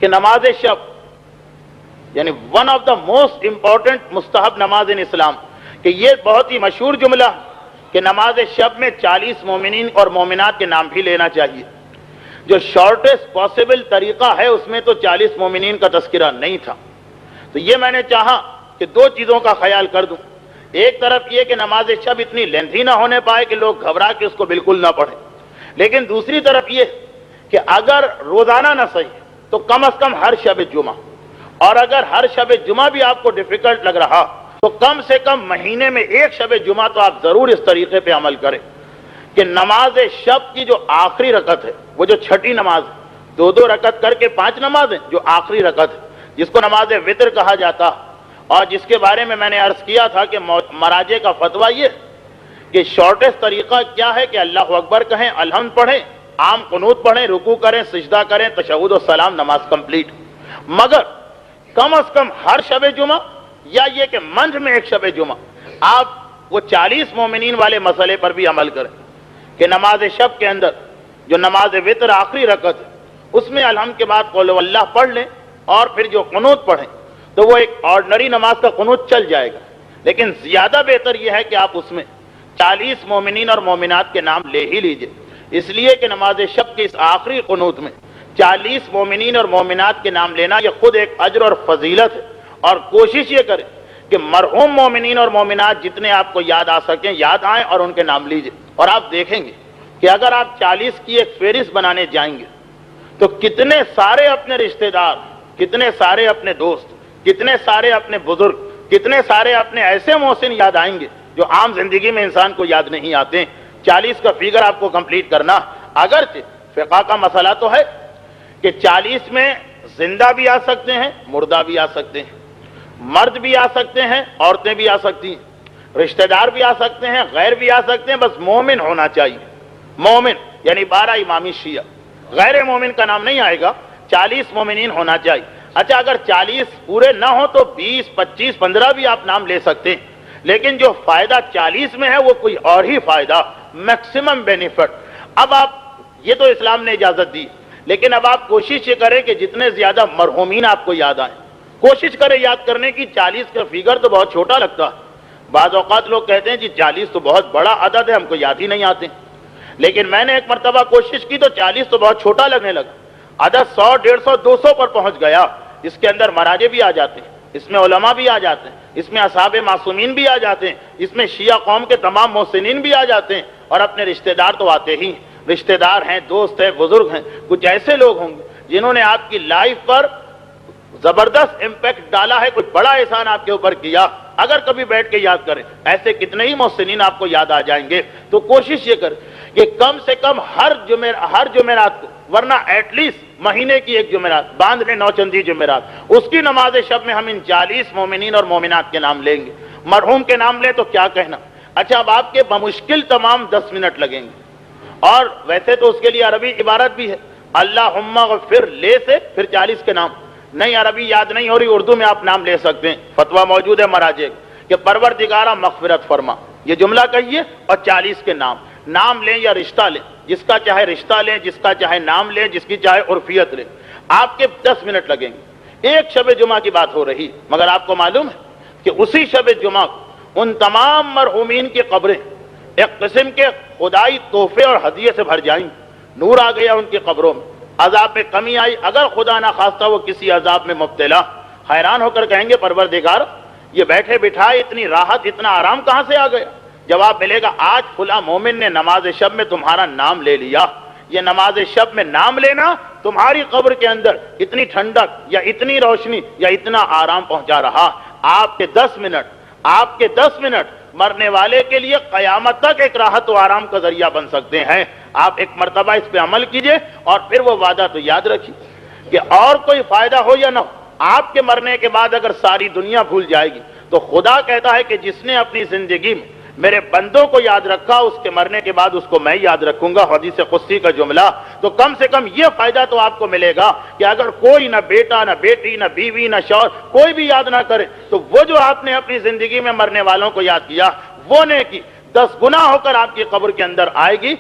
کہ نماز شب یعنی one of the most important مستحب نماز ان اسلام، کہ یہ بہت ہی مشہور جملہ کہ نماز شب میں 40 مومنین اور مومنات کے نام بھی لینا چاہیے۔ جو شارٹیسٹ پاسبل طریقہ ہے اس میں تو 40 مومنین کا تذکرہ نہیں تھا، تو یہ میں نے چاہا کہ دو چیزوں کا خیال کر دوں۔ ایک طرف یہ کہ نماز شب اتنی لیندھی نہ ہونے پائے کہ لوگ گھبرا کے اس کو بالکل نہ پڑھیں، لیکن دوسری طرف یہ کہ اگر روزانہ نہ صحیح تو کم از کم ہر شب جمعہ، اور اگر ہر شب جمعہ بھی آپ کو ڈیفیکلٹ لگ رہا تو کم سے کم مہینے میں ایک شب جمعہ تو آپ ضرور اس طریقے پہ عمل کریں کہ نماز شب کی جو آخری رکعت ہے، وہ جو چھٹی نماز ہے، 2 رکعت کر کے 5 نمازیں، جو آخری رکعت ہے جس کو نماز وتر کہا جاتا، اور جس کے بارے میں نے عرض کیا تھا کہ مراجع کا فتویٰ یہ کہ شارٹیسٹ طریقہ کیا ہے کہ اللہ اکبر کہیں، الحمد پڑھیں، عام قنوت پڑھیں، رکوع کریں، سجدہ کریں، تشہد و سلام، نماز کمپلیٹ۔ مگر کم از کم ہر شب جمعہ یا یہ کہ منجھ میں ایک شب جمعہ آپ وہ 40 مومنین والے مسئلے پر بھی عمل کریں کہ نماز شب کے اندر جو نماز وتر آخری رکعت ہے اس میں الحمد کے بعد قول اللہ پڑھ لیں، اور پھر جو قنوت پڑھیں تو وہ ایک آرڈنری نماز کا قنوت چل جائے گا، لیکن زیادہ بہتر یہ ہے کہ آپ اس میں 40 مومنین اور مومنات کے نام لے ہی لیجئے، اس لیے کہ نماز شب کے اس آخری قنوت میں 40 مومنین اور مومنات کے نام لینا یہ خود ایک اجر اور فضیلت ہے، اور کوشش یہ کریں کہ مرحوم مومنین اور مومنات جتنے آپ کو یاد آ سکیں یاد آئیں اور ان کے نام لیجئے، اور آپ دیکھیں گے کہ اگر آپ 40 کی ایک فہرست بنانے جائیں گے تو کتنے سارے اپنے رشتہ دار، کتنے سارے اپنے دوست، کتنے سارے اپنے بزرگ، کتنے سارے اپنے ایسے محسن یاد آئیں گے جو عام زندگی میں انسان کو یاد نہیں آتے۔ 40 کا فگر آپ کو کمپلیٹ کرنا، اگرچہ فقہ کا مسئلہ تو ہے کہ 40 میں زندہ بھی آ سکتے ہیں، مردہ بھی آ سکتے ہیں، مرد بھی آ سکتے ہیں، عورتیں بھی آ سکتی ہیں، رشتہ دار بھی آ سکتے ہیں، غیر بھی آ سکتے ہیں، بس مومن ہونا چاہیے۔ مومن یعنی 12 امامی شیعہ، غیر مومن کا نام نہیں آئے گا، 40 مومنین ہونا چاہیے۔ اچھا اگر 40 پورے نہ ہو تو 20 25 15 بھی آپ نام لے سکتے ہیں، لیکن جو فائدہ 40 میں ہے وہ کوئی اور ہی فائدہ، میکسیمم بینیفٹ۔ اب آپ یہ تو اسلام نے اجازت دی، لیکن اب آپ کوشش یہ کریں کہ جتنے زیادہ مرحومین آپ کو یاد آئیں، کوشش کریں یاد کرنے کی۔ 40 کا فگر تو بہت چھوٹا لگتا ہے، بعض اوقات لوگ کہتے ہیں جی 40 تو بہت بڑا عدد ہے، ہم کو یاد ہی نہیں آتے، لیکن میں نے ایک مرتبہ کوشش کی تو 40 تو بہت چھوٹا لگنے لگا، عدد 100 150 200 پر پہنچ گیا۔ اس کے اندر مراجع بھی آ جاتے ہیں، اس میں علماء بھی آ جاتے ہیں، اس میں اصحاب معصومین بھی آ جاتے ہیں، اس میں شیعہ قوم کے تمام محسنین بھی آ جاتے ہیں، اور اپنے رشتہ دار تو آتے ہی، رشتہ دار ہیں، دوست ہیں، بزرگ ہیں، کچھ ایسے لوگ ہوں گے جنہوں نے آپ کی لائف پر زبردست امپیکٹ ڈالا ہے، کچھ بڑا احسان آپ کے اوپر کیا، اگر کبھی بیٹھ کے یاد کریں ایسے کتنے ہی محسنین آپ کو یاد آ جائیں گے۔ تو کوشش یہ کریں کہ کم سے کم ہر جمعرات کو، ورنہ ایٹ لیسٹ مہینے کی ایک جمعرات باندھ لیں، نوچندی جمعرات، اس کی نماز شب میں ہم ان 40 مومنین اور مومنات کے نام لیں گے۔ مرحوم کے نام لیں تو کیا کہنا۔ اچھا اب آپ کے بمشکل تمام 10 منٹ لگیں گے، اور ویسے تو اس کے لیے عربی عبارت بھی ہے، اللہم اغفر لے سے پھر 40 کے نام، نہیں عربی یاد نہیں ہو رہی، اردو میں آپ نام لے سکتے ہیں، فتویٰ موجود ہے مراجع کہ پروردگارہ مغفرت فرما، یہ جملہ کہیے اور 40 کے نام لیں یا رشتہ لیں، جس کا چاہے رشتہ لیں، جس کا چاہے نام لیں، جس کی چاہے عرفیت لیں، آپ کے 10 منٹ لگیں گے۔ ایک شب جمعہ کی بات ہو رہی، مگر آپ کو معلوم ہے کہ اسی شب جمعہ ان تمام مرحومین کی قبریں ایک قسم کے خدائی تحفے اور ہدیے سے بھر جائیں، نور آ گیا ان کی قبروں میں، عذاب میں کمی آئی، اگر خدا نہ خواستہ وہ کسی عذاب میں مبتلا، حیران ہو کر کہیں گے پروردگار یہ بیٹھے بٹھائے اتنی راحت اتنا آرام کہاں سے آ گیا؟ جواب ملے گا آج فلاں مومن نے نماز شب میں تمہارا نام لے لیا۔ یہ نماز شب میں نام لینا تمہاری قبر کے اندر اتنی ٹھنڈک یا اتنی روشنی یا اتنا آرام پہنچا رہا۔ آپ کے 10 منٹ مرنے والے کے لیے قیامت تک ایک راحت و آرام کا ذریعہ بن سکتے ہیں۔ آپ ایک مرتبہ اس پہ عمل کیجئے، اور پھر وہ وعدہ تو یاد رکھیے کہ اور کوئی فائدہ ہو یا نہ ہو، آپ کے مرنے کے بعد اگر ساری دنیا بھول جائے گی تو خدا کہتا ہے کہ جس نے اپنی زندگی میں میرے بندوں کو یاد رکھا، اس کے مرنے کے بعد اس کو میں یاد رکھوں گا، حدیث قدسی کا جملہ۔ تو کم سے کم یہ فائدہ تو آپ کو ملے گا کہ اگر کوئی نہ بیٹا نہ بیٹی نہ بیوی نہ شوہر کوئی بھی یاد نہ کرے، تو وہ جو آپ نے اپنی زندگی میں مرنے والوں کو یاد کیا، وہ نیکی 10 گنا ہو کر آپ کی قبر کے اندر آئے گی۔